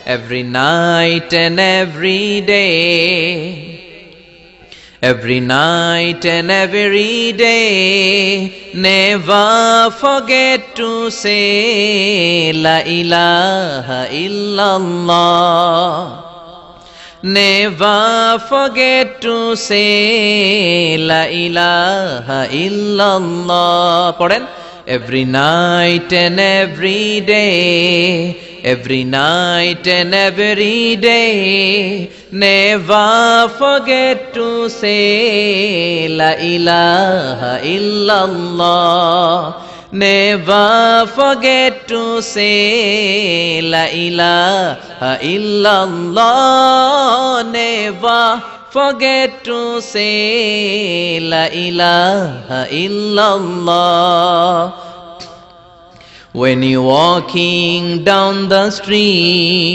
every night and every day. Every night and every day, never forget to say La ilaha illallah. Never forget to say La ilaha illallah. Pardon? Every night and every day, every night and every day, never forget to say La ilaha illallah. Never forget to say La ilaha illallah. Never forget to say La ilaha illallah. When you're walking down the street,